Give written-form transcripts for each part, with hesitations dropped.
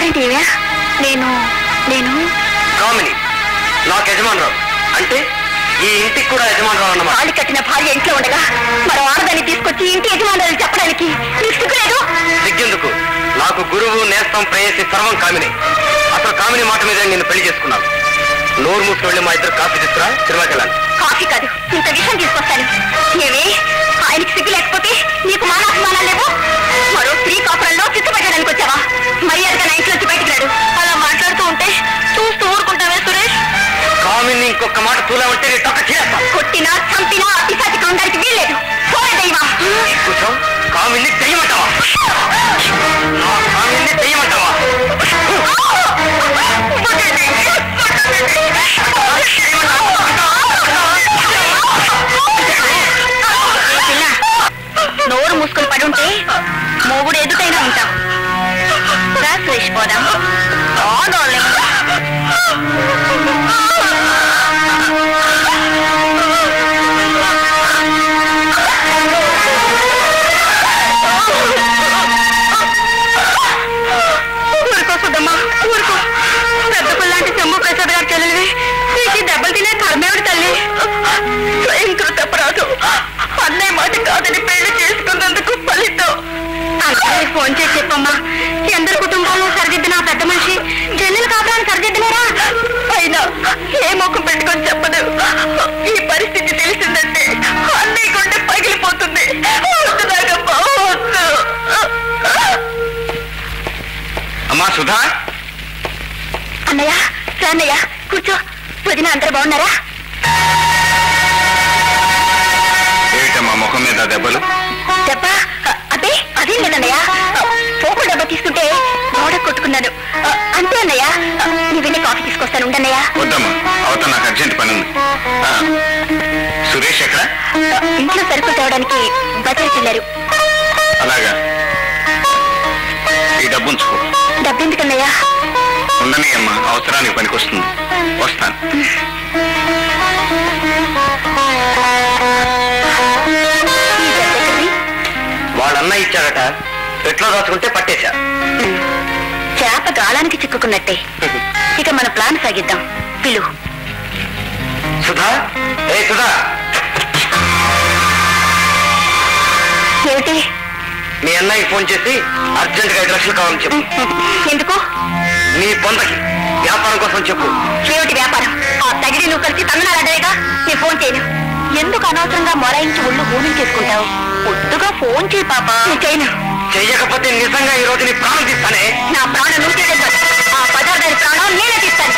ఎవరండి? నేను నేను కామిని, నాకు యజమానురావు. అంటే ఈ ఇంటికి కూడా యజమానురావు అన్నమాట. తాళి కట్టిన భార్య ఇంట్లో ఉండగా మరో ఆడదాన్ని తీసుకొచ్చి ఇంటి యజమానురాలు చెప్పడానికి నీకు సిగ్గులేదు? సిగ్గెందుకు? నాకు గురువు, నేస్తం, ప్రేయసి సర్వం కామిని. అసలు కామిని మాట మీద నేను పెళ్లి చేసుకున్నాను. నోరు మూసుకు వెళ్ళి మా ఇద్దరు కాఫీ తీసుకురా, సినిమాకి వెళ్ళాలి. కాఫీ కాదు, ఇంత విషయం తీసుకొస్తాను. ఏమి ఆయనకి సిగ్గు లేకపోతే నీకు మానాభిమానాలు లేవు? మరో స్త్రీ కాపురంలో చిత్తుపెట్టడానికి వచ్చావా? మర్యాదగా నా ఇంట్లోంచి బయటికి రాడు. అలా మాట్లాడుతూ ఉంటే చూస్తూ ఊరుకుంటావే సురేష్? కామిని ఇంకొక మాట తూలామంటే నీ తొక్క చేస్తా. కొట్టినా చంపినా అతిశాచికి ఉండడానికి వీల్లేదు. కూర్చో. కామిని దెయ్యమంటావా? కామిని దెయ్యమంటావా? నోరు మూసుకొని పడి ఉంటే మూగుడు ఎదుటైనా ఉంటాం. సురేష్ పోదాం. ఊరుకో సుద్దమ్మా, ఊరుకో. పెద్ద పిల్లాంటి చెమ్ము ప్రసాద్ గారు చెల్లెలివి. నీకు దెబ్బలు తినే కర్మేవిడి తల్లి. స్వయంకృత అపరాధం. అన్నయ్య మాట కాదని పెళ్లి చేసుకున్నందుకు ఫలితం. అందరికి ఫోన్ చేసి చెప్పమ్మా. అందరి కుటుంబాలను సరిదిద్దిన ఆ పెద్ద మనిషి చెల్లెలు కాపురాన్ని సరిదిద్దలేరా? అయినా ఏ మొక్కం పెట్టుకొని చెప్పదు. ఈ పరిస్థితి తెలిసిందంటే అన్నయ్య గుండె పగిలిపోతుంది. అమ్మా సుధా. అన్నయ్య, అన్నయ్య కూర్చో. వదిన అందరూ బాగున్నారా? ఏమిటమ్మా ముఖం మీద దెబ్బలు? దెబ్బ? అదే అదేం లేదన్నయ్య. పోకు డబ్బా తీసుకుంటే గోడ కొట్టుకున్నాను అంతే అన్నయ్య. నీ వెళ్ళి కాఫీ తీసుకొస్తాను ఉండన్నయ్య. వద్దమ్మా, అవతల నాకు అర్జెంట్ పని ఉంది. సురేష్ ఎక్కడ? ఇంట్లో సరుకులు తేవడానికి బజార్కి వెళ్ళారు. అలాగా, ఈ డబ్బు ఉంచుకో. డబ్బు ఎందుకన్నయ్య? ఉండని అమ్మా, అవసరానికి పనికొస్తుంది. వస్తాను. వాళ్ళన్న ఇచ్చాడట, పెట్లో దాచుకుంటే పట్టేశా. చేప గాలానికి చిక్కుకున్నట్టే. ఇక మన ప్లాన్ సాగిద్దాం. పిలు. సుధా, ఏ సుధా. ఏమిటి? మీ అన్నయ్యకి ఫోన్ చేసి అర్జెంట్ గా 5 లక్షలు కావాలని చెప్పు. ఎందుకు? నీ పొందకి వ్యాపారం కోసం చెప్పు. ఏమిటి వ్యాపారం? ఆ తగిడి నువ్వు కలిసి తమిళనాడేగా. నీ ఫోన్ చేయను. ఎందుకు అనవసరంగా మొరాయించి ఒళ్ళు ఊని చేసుకుంటావు? పొద్దుగా ఫోన్ చేయి పాప. చేయను. చెయ్యకపోతే నిజంగా ఈ రోజు నీ ప్రాణం తీస్తానే. నా ప్రాణం నువ్వు చేయలేదు. ఆ పదార్థాన్ని ప్రాణం నేనే తీస్తాను.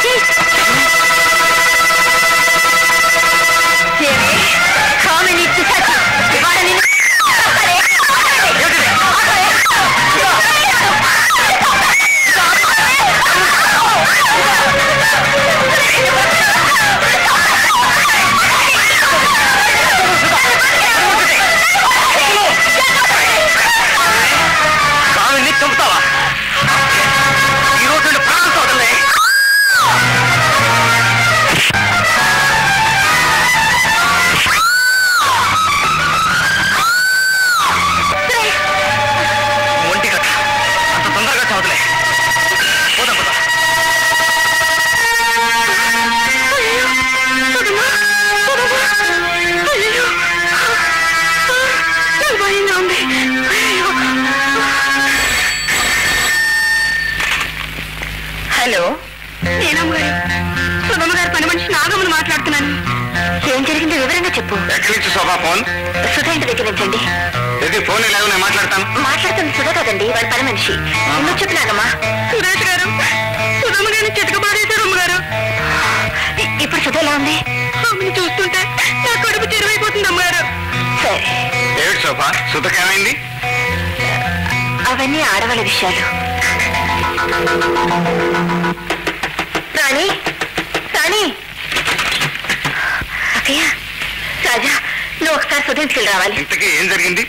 చంపుతావా? ఈ రోజు ప్రాణం తోటలే. ఒంటి కట్ట అంత తొందరగా చవతలే. పోదాం పోదా. హలో, నేనమ్మగారు, సుధమ్మగారు పని మనిషి నాగమ్మను మాట్లాడుతున్నాను. ఏం జరిగిందో వివరంగా చెప్పు. ఎక్కడి నుంచి శోభా ఫోన్? సుధా ఇంటి దగ్గర నుంచండి. ఫోన్ లేదు, నేను మాట్లాడతాను. మాట్లాడుతుంది సుధా కదండి, వాళ్ళ పని మనిషి. నువ్వు చెప్పు నాగమ్మా. సురేష్ గారు, సుధమ్మ గారిని చితకబాడేశారు అమ్మగారు. ఇప్పుడు సుధ ఎలా ఉంది? ఆమెను చూస్తుంటే నా కడుపు చెరువైపోతుంది అమ్మగారు. సరే. ఏమిటి శోభా, సుధకేమైంది? అవన్నీ ఆడవాళ్ళ విషయాలు. రాణి, రాణి. అక్కయ్య, రాజా, నువ్వు ఒకసారి సుధీంచుకెళ్ళి రావాలి. ఇంతకీ ఏం జరిగింది?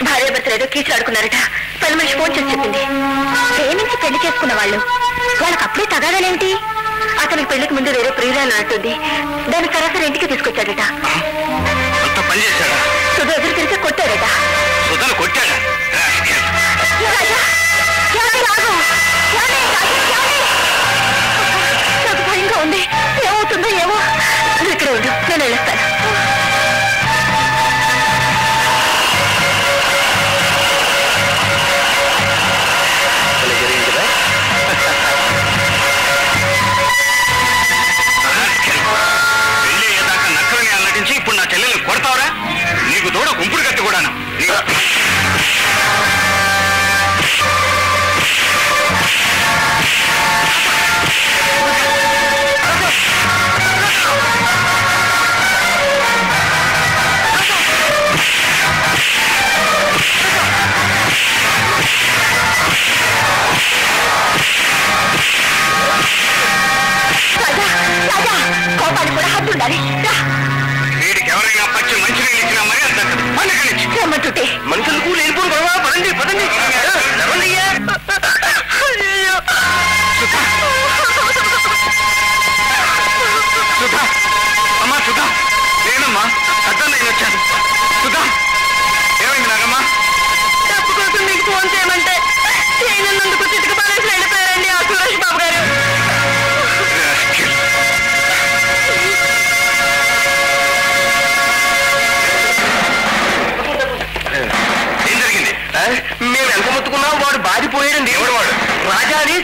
భార్యాభర్తలు ఏదో కీచులాడుకున్నారట. పని మనిషి ఫోన్ చేసి చెప్పింది. ప్రేమించి పెళ్లి చేసుకున్న వాళ్ళు వాళ్ళకి అప్పుడే తగాదాలేమిటి? అతనికి పెళ్లికి ముందు వేరే ప్రియురాలు అంటుంది. దాన్ని సరాసరి ఇంటికి తీసుకొచ్చాడట. సుధ ఎదురు తిరిగి కొట్టాడట. కొట్టాడా? రాజా, రాజా, రాజా.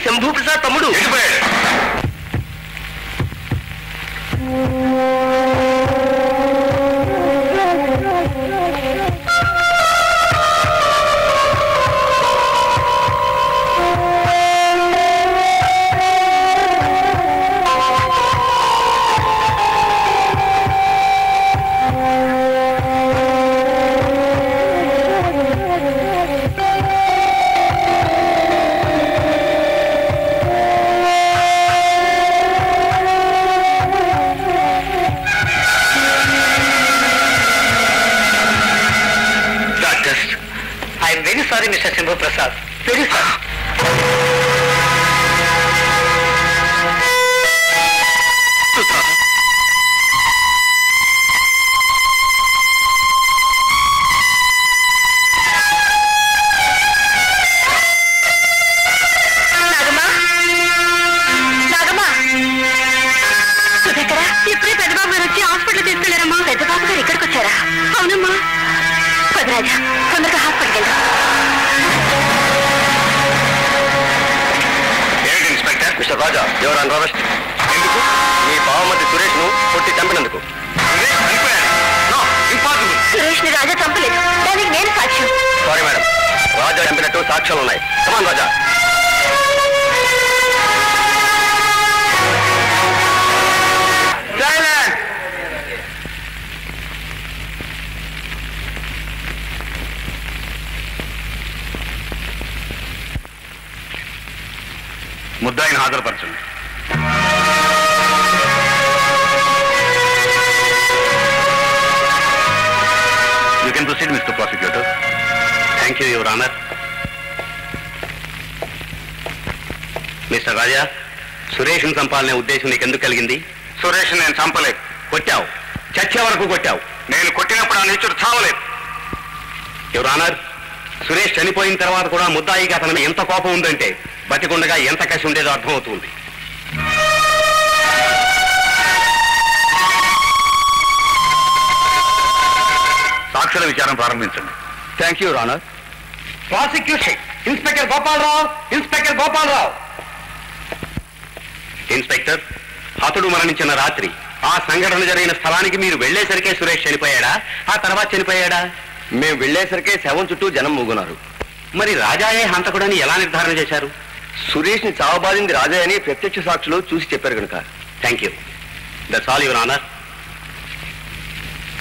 శంభూ ప్రసాద్ తమ్ముడు. Sorry mister Shambhu Prasad, very sorry. ఇప్పుడే పెద్దబాబు గారు వచ్చి హాస్పిటల్ తీసుకెళ్లారమ్మా. పెద్దబాబు గారు ఇక్కడికి వచ్చారా? అవునమ్మా. పదరాజా, తొందరగా హాస్పిటల్కి వెళ్దాం. ఏంటి ఇన్స్పెక్టర్? మిస్టర్ రాజా, ఎవరు అన్ అరెస్ట్? ఎందుకు? మీ బావమతి సురేష్ ను కొట్టి చంపినందుకు. సురేష్ ని రాజా చంపలేదు, దానికి నేను సాక్ష్యం. సారీ మేడం, రాజా చంపినట్టు సాక్ష్యాలు ఉన్నాయి. కమాన్ రాజా. ముద్దాయిని హాజరుపరచండి. You can proceed mister prosecutor. Thank you your honour. Mister Raja, సురేష్ను చంపాలనే ఉద్దేశం నీకు ఎందుకు కలిగింది? సురేష్ నేను చంపలేదు. కొట్టావు, చచ్చే వరకు కొట్టావు. నేను కొట్టినప్పుడు ఆ నీచుడు చావలేదు. యువర్ ఆనర్, సురేష్ చనిపోయిన తర్వాత కూడా ముద్దాయికి అతని ఎంత కోపం ఉందంటే బతికుండగా ఎంత కసి ఉండేదో అర్థమవుతుంది. సాక్షుల విచారం ప్రారంభించండి. Thank you రానర్. Prosecution inspector Gopalarao. Inspector Gopalarao. Inspector, అతడు మరణించిన రాత్రి ఆ సంఘటన జరిగిన స్థలానికి మీరు వెళ్లేసరికే సురేష్ చనిపోయాడా, ఆ తర్వాత చనిపోయాడా? మేము వెళ్లేసరికే శవం చుట్టూ జనం మూగున్నారు. మరి రాజాయే హంతకుడని ఎలా నిర్ధారణ చేశారు? సురేష్ ని చావబాదింది రాజా అని ప్రత్యక్ష సాక్షులు చూసి చెప్పారు కనుక. Thank you. That's all your honour.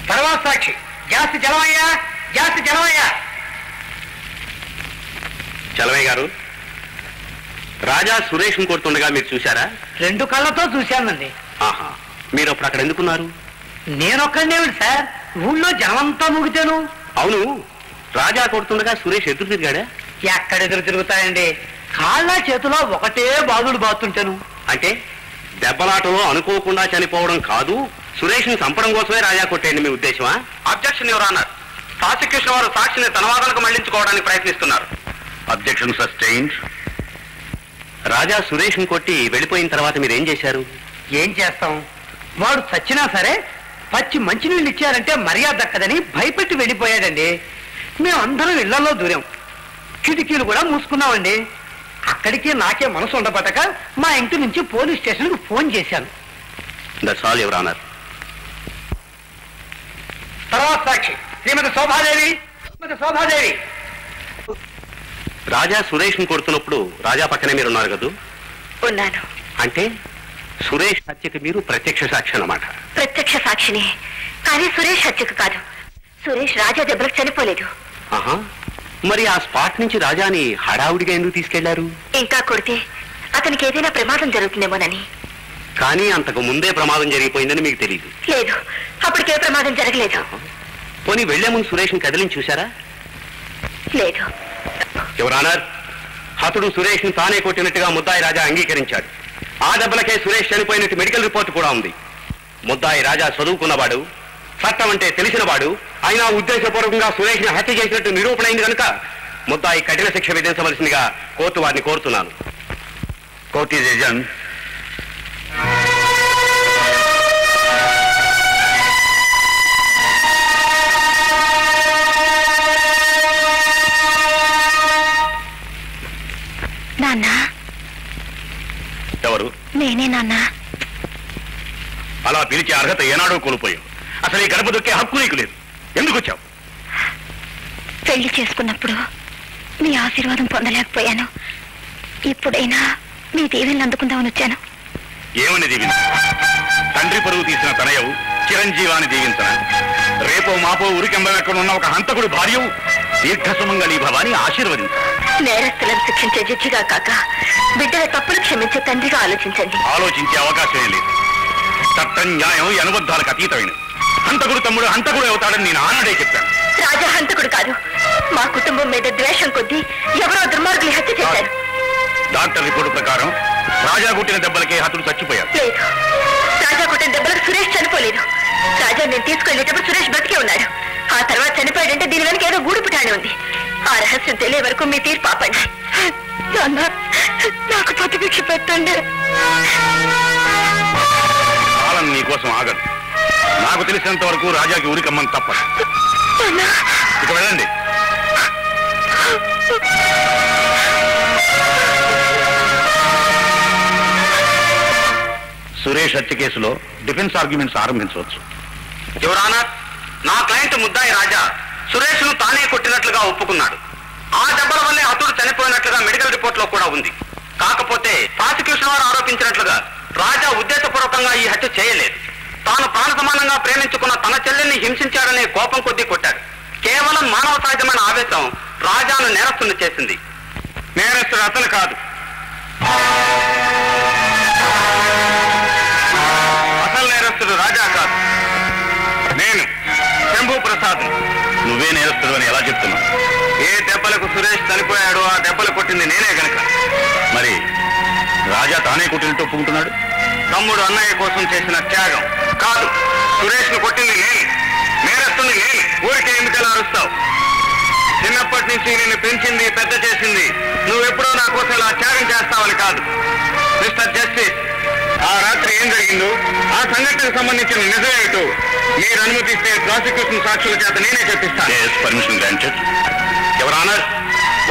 తర్వాత సాక్షి జాస్తి జలమయ్యా, జాస్తి జలమయ్యా. చలమయ్య గారు, రాజా సురేష్ కొడుతుండగా మీరు చూశారా? 2 కళ్ళతో చూశానండి. ఆహా, మీరు అప్పుడు అక్కడ ఎందుకున్నారు? నేనొక్కడేమిటి సార్, ఊళ్ళో జనమంతా ముగితేను. అవును, రాజా కొడుతుండగా సురేష్ ఎదురు తిరిగాడా? ఎక్కడెదురు తిరుగుతాయండి, కాళ్ళ చేతిలో ఒకటే బాధుడు బాతుంటాను. అంటే దెబ్బలాటలో అనుకోకుండా చనిపోవడం కాదు, సురేష్ ని చంపడం కోసమే రాజా కొట్టేయండి మీ ఉద్దేశమా? Objection your honour. ప్రాసిక్యూషన్ వారు సాక్షిని తన వాదనకు మళ్లించుకోవడానికి ప్రయత్నిస్తున్నారు. Objection sustained. రాజా సురేష్ ని కొట్టి వెళ్ళిపోయిన తర్వాత మీరేం చేశారు? ఏం చేస్తాం, వాడు చచ్చినా సరే పచ్చి మంచినీళ్ళు ఇచ్చారంటే మర్యాద దక్కదని భయపెట్టి వెళ్ళిపోయాడండి. మేమందరం ఇళ్లలో దూరాం, కిటికీలు కూడా మూసుకున్నామండి. అక్కడికి నాకే మనసు ఉండబట్టక మా ఇంటి నుంచి పోలీస్ స్టేషన్కి ఫోన్ చేశాను. That's all your honour. తర్వాత సాక్షి శ్రీమతి శోభాదేవి. శోభాదేవి, రాజా సురేష్ ని కొడుతున్నప్పుడు రాజా పక్కనే మీరు ఉన్నారు కదూ? ఉన్నాను. అంటే సురేష్ హత్యకి మీరు ప్రత్యక్ష సాక్షి అన్నమాట. ప్రత్యక్ష సాక్షిని, కానీ సురేష్ హత్యకు కాదు. సురేష్ రాజా దెబ్బలకు చనిపోలేదు. ఆహా, మరి ఆ స్పాట్ నుంచి రాజాని హడావుడిగా ఎందుకు తీసుకెళ్లారు? ఇంకా కొడితే అతనికి ఏదైనా ప్రమాదం జరుగుతుందేమోనని. కానీ అంతకు ముందే ప్రమాదం జరిగిపోయిందని మీకు తెలియదు? లేదు, అప్పటికే ప్రమాదం జరగలేదు. పోనీ వెళ్లే ముందు సురేష్ ని కదిలించి చూశారా? లేదు. యువర్ ఆనర్, హతుడు సురేష్ ని తానే కొట్టినట్టుగా ముద్దాయి రాజా అంగీకరించాడు. ఆ దెబ్బలకే సురేష్ చనిపోయినట్టు మెడికల్ రిపోర్ట్ కూడా ఉంది. ముద్దాయి రాజా చదువుకున్నవాడు, చట్టం అంటే తెలిసినవాడు, అయినా ఉద్దేశపూర్వకంగా సురేష్ ని హత్య చేసినట్టు నిరూపణ అయింది కనుక ముద్దాయి కఠిన శిక్ష విధించవలసిందిగా కోర్టు వారిని కోరుతున్నాను. Court is adjourned. నాన్న, ఎవరు? నేనే నాన్న. అలా పిలిచే అర్హత ఏనాడో కోల్పోయావు. అసలు ఈ గడప దొక్కే హక్కు నీకు లేదు. ఎందుకు వచ్చావు? పెళ్లి చేసుకున్నప్పుడు మీ ఆశీర్వాదం పొందలేకపోయాను. ఇప్పుడైనా మీ దీవెనలు అందుకుందామని వచ్చాను. ఏమని దీవించ? తండ్రి పరువు తీసిన తనయవు చిరంజీవాన్ని దీవించన? రేపో మాపో ఉరికెంబెక్కడ ఉన్న ఒక హంతకుడు భార్యవు దీర్ఘసుమంగళీ భవాని ఆశీర్వదించ. నేరస్తులను శిక్షించే జడ్జిగా కాక బిడ్డల తప్పులు క్షమించే తండ్రిగా ఆలోచించండి. ఆలోచించే అవకాశమే లేదు. చట్టం న్యాయం అనుబద్ధాలకు అతీతమైన హంతకుడు తమ్ముడు హంతకుడు అవుతాడని నేను ఆనాడే చెప్పాను. రాజా హంతకుడు కాదు. మా కుటుంబం మీద ద్వేషం కొద్దీ ఎవరో దుర్మార్గులు హత్య చేశారు. డాక్టర్ రిపోర్టు ప్రకారం రాజా కొట్టిన దెబ్బలకే హతుడు చచ్చిపోయాడు. లేదు, రాజా కొట్టిన దెబ్బలకు సురేష్ చనిపోలేదు. రాజా నేను తీసుకెళ్లేటప్పుడు సురేష్ బతికే ఉన్నాడు. ఆ తర్వాత చనిపోయాడంటే దీని వెనక ఏదో గూడు పుటానే ఉంది. ఆ రహస్యం తెలియ వరకు మీ తీర్పు ఆపండి. నాకు ప్రతిభిక్ష పెట్టండి. కాలం నీకోసం ఆగదు. నాకు తెలిసినంత వరకు రాజాకి ఊరికమ్మని తప్పదు. ఇక వెళ్ళండి. సురేష్ హత్య కేసులో డిఫెన్స్ ఆర్గ్యుమెంట్స్ ఆరంభించవచ్చు. యువర్ ఆనర్, నా క్లయింట్ ముద్దాయి రాజా సురేష్ ను తానే కొట్టినట్లుగా ఒప్పుకున్నాడు. ఆ దెబ్బల వల్లే అతడు చనిపోయినట్లుగా మెడికల్ రిపోర్ట్ లో కూడా ఉంది. కాకపోతే ప్రాసిక్యూషన్ వారు ఆరోపించినట్లుగా రాజా ఉద్దేశపూర్వకంగా ఈ హత్య చేయలేదు. తాను ప్రాణ సమానంగా ప్రేమించుకున్న తన చెల్లెల్ని హింసించాడనే కోపం కొద్దీ కొట్టాడు. కేవలం మానవ సహజమైన ఆవేశం రాజాను నేరస్తుని చేసింది. నేరస్తుడు అతను కాదు, అసలు నేరస్తుడు రాజా కాదు, నేను శంభు ప్రసాద్. నువ్వే నేరస్తుడు అని ఎలా చెప్తున్నావు? ఏ దెబ్బలకు సురేష్ చనిపోయాడో ఆ దెబ్బలు కొట్టింది నేనే గనక. మరి రాజా తానే కొట్టినట్టు ఒప్పుకుంటున్నాడు. తమ్ముడు అన్నయ్య కోసం చేసిన త్యాగం కాదు, సురేష్ ను కొట్టింది నేను, నేరస్తుని నేను. ఊరికే ఎందుకలా అరుస్తావు? చిన్నప్పటి నుంచి నిన్ను పెంచింది పెద్ద చేసింది నువ్వెప్పుడో నా కోసం ఇలా త్యాగం చేస్తావని కాదు. మిస్టర్ జస్టిస్, ఆ రాత్రి ఏం జరిగిందో ఆ సంఘటనకు సంబంధించిన నిజమేమిటో మీరు అనుమతిస్తే ప్రాసిక్యూషన్ సాక్షుల చేత నేనే చెప్పిస్తాను. Permission granted. యువర్ ఆనర్,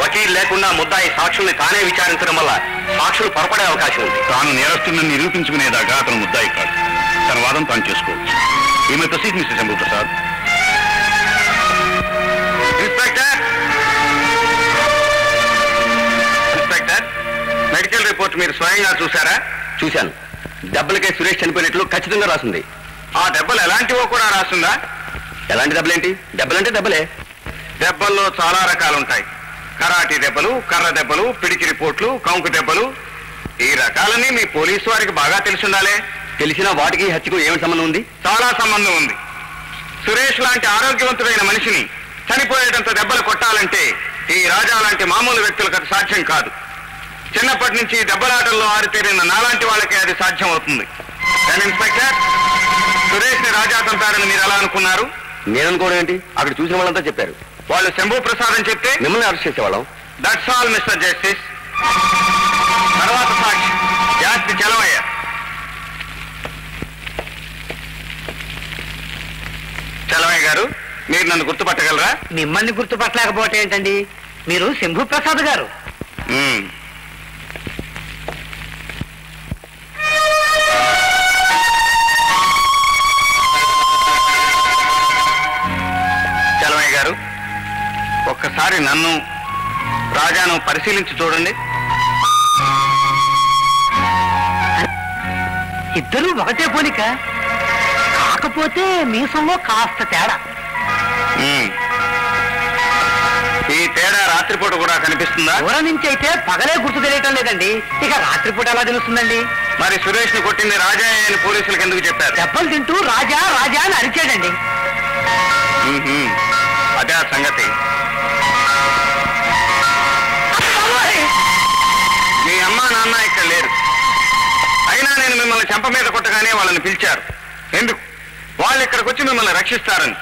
వకీల్ లేకుండా ముద్దాయి సాక్షుల్ని తానే విచారించడం వల్ల సాక్షులు పొరపడే అవకాశం ఉంది. తాను నేరస్తుని నిరూపించుకునేదాకా అతను ముద్దాయి కాదు. తన వాదం తాను చేసుకోవచ్చు. ఈమె proceed mister Shambhu Prasad. Inspector, inspector, medical report మీరు స్వయంగా చూశారా? చూశాను. దెబ్బలకే సురేష్ చనిపోయినట్లు ఖచ్చితంగా రాసింది. ఆ దెబ్బలు ఎలాంటివో కూడా రాస్తుందా? ఎలాంటి దెబ్బలేంటి? దెబ్బలంటే దెబ్బలే. దెబ్బల్లో చాలా రకాలుంటాయి. కరాటీ దెబ్బలు, కర్ర దెబ్బలు, పిడికి రిపోర్ట్లు, కంకు దెబ్బలు. ఈ రకాలన్నీ మీ పోలీసు వారికి బాగా తెలిసిండాలే. తెలిసినా వాటికి హత్యకు ఏమి సంబంధం ఉంది? చాలా సంబంధం ఉంది. సురేష్ లాంటి ఆరోగ్యవంతుడైన మనిషిని చనిపోయేటంత దెబ్బలు కొట్టాలంటే ఈ రాజా లాంటి మామూలు వ్యక్తులకు అది సాధ్యం కాదు. చిన్నప్పటి నుంచి దెబ్బలాటల్లో ఆరితేరిన నాలాంటి వాళ్ళకే అది సాధ్యం అవుతుంది. ఇన్స్పెక్టర్, సురేష్ ని రాజా చంపారని మీరు ఎలా అనుకున్నారు? నేను అనుకోవడం ఏంటి? అక్కడ చూసిన వాళ్ళంతా చెప్పారు. వాళ్ళు శంభు ప్రసాద్ అని చెప్తే మిమ్మల్ని అరెస్ట్ చేసేవాళ్ళం. That's all mister justice. తర్వాత సాక్షి జాస్తి చలవయ్య. చలవయ్య గారు, మీరు నన్ను గుర్తుపట్టగలరా? మిమ్మల్ని గుర్తుపట్టలేకపోతే ఏంటండి? మీరు శంభు ప్రసాద్ గారు. చలమయ్య గారు, ఒక్కసారి నన్ను రాజాను పరిశీలించి చూడండి. ఇద్దరూ ఒకటే పోలిక, కాకపోతే మీసంలో కాస్త తేడా. ఈ తేడా రాత్రిపూట కూడా కనిపిస్తుందా? దూరం నుంచి అయితే పగలే గుర్తు తెలియటం లేదండి, ఇక రాత్రిపూట ఎలా తెలుస్తుందండి? మరి సురేష్ ను కొట్టింది రాజా అని పోలీసులకు ఎందుకు చెప్పారు? దెబ్బలు తింటూ రాజా రాజా అని అరిచాడండి. అదే ఆ సంగతి. మీ అమ్మా నాన్న ఇక్కడ లేరు. అయినా నేను మిమ్మల్ని చెంప మీద కొట్టగానే వాళ్ళని పిలిచారు. ఎందుకు? వాళ్ళు ఇక్కడికి వచ్చి మిమ్మల్ని రక్షిస్తారని.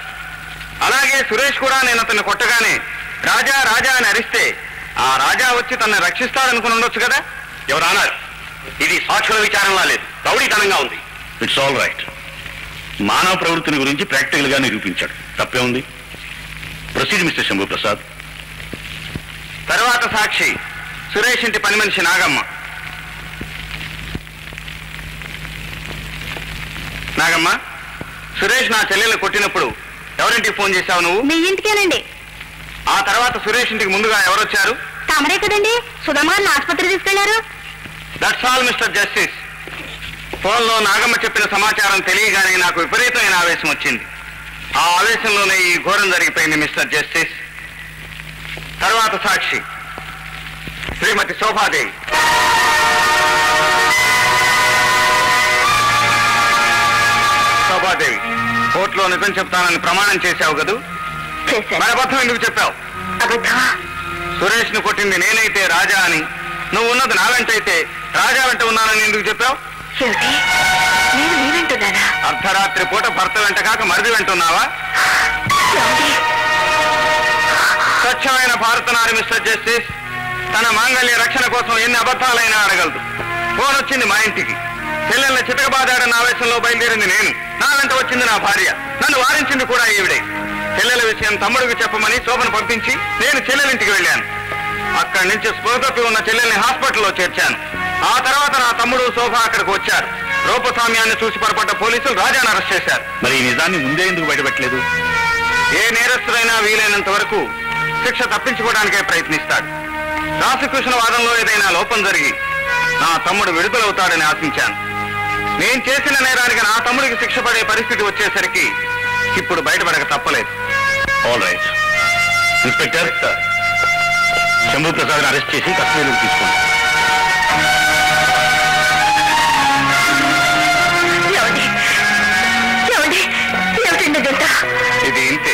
అలాగే సురేష్ కూడా నేను అతన్ని కొట్టగానే రాజా రాజా అని అరిస్తే ఆ రాజా వచ్చి తనని రక్షిస్తాడనుకుని ఉండొచ్చు కదా. ఎవరన్నా, ఇది సాక్షుల విచారంలా లేదు, రౌడీతనంగా ఉంది. It's all right. మానవ ప్రవృత్తిని గురించి ప్రాక్టికల్ గా నిరూపించాడు. తప్పే ఉంది. Proceed mister Shambhu Prasad. తర్వాత సాక్షి సురేష్ ఇంటి పని మనిషి నాగమ్మ. నాగమ్మ, సురేష్ నా చెల్లెలు కొట్టినప్పుడు ఎవరింటికి ఫోన్ చేశావు నువ్వు? మీ ఇంటికేనండి. ఆ తర్వాత సురేష్ ఇంటికి ముందుగా ఎవరొచ్చారు? తమరే కదండి సుధమ్మ ఆసుపత్రి తీసుకెళ్లారు. That's all mister justice. ఫోన్లో నాగమ్మ చెప్పిన సమాచారం తెలియగానే నాకు విపరీతమైన ఆవేశం వచ్చింది. ఆ ఆవేశంలోనే ఈ ఘోరం జరిగిపోయింది మిస్టర్ జస్టిస్. తర్వాత సాక్షి శ్రీమతి శోభాదేవి. శోభాదేవి, కోర్టులో నిజం చెప్తానని ప్రమాణం చేశావు కదూ? మరి అబద్ధం ఎందుకు చెప్పావు? సురేష్ ను కొట్టింది నేనైతే రాజా అని, నువ్వు ఉన్నది నా వెంటైతే రాజా వెంట ఉన్నానని ఎందుకు చెప్పావు? అర్ధరాత్రి పూట భర్త వెంట కాక మరిది వెంటున్నావా? స్వచ్ఛమైన భారత నారి మిస్టర్ జస్టిస్ తన మాంగళ్య రక్షణ కోసం ఎన్ని అబద్ధాలైనా అడగలదు. ఫోన్ వచ్చింది మా ఇంటికి. చెల్లెల్ని చితకబాదాడన్న ఆవేశంలో బయలుదేరింది నేను. నా వెంట వచ్చింది నా భార్య. నన్ను వారించింది కూడా ఈవిడే. చెల్లెల విషయం తమ్ముడికి చెప్పమని శోభను పంపించి నేను చెల్లెలింటికి వెళ్ళాను. అక్కడి నుంచి స్పృహ తప్పి ఉన్న చెల్లెల్ని హాస్పిటల్లో చేర్చాను. ఆ తర్వాత నా తమ్ముడు శోభ అక్కడికి వచ్చారు. రూపస్వామ్యాన్ని చూసి పొరపడ్డ పోలీసులు రాజాను అరెస్ట్ చేశారు. మరి ఈ నిజాన్ని ముందే ఎందుకు బయటపెట్టలేదు? ఏ నేరస్తుడైనా వీలైనంత వరకు శిక్ష తప్పించుకోవడానికే ప్రయత్నిస్తాడు. ప్రాసిక్యూషన్ వాదంలో ఏదైనా లోపం జరిగి నా తమ్ముడు విడుదలవుతాడని ఆశించాను. నేను చేసిన నేరానికి నా తమ్ముడికి శిక్ష పడే పరిస్థితి వచ్చేసరికి ఇప్పుడు బయటపడక తప్పలేదు. All right inspector, Shambhu Prasad arrest చేసి కస్టడీలోకి తీసుకోండి. ఇది ఇంతే.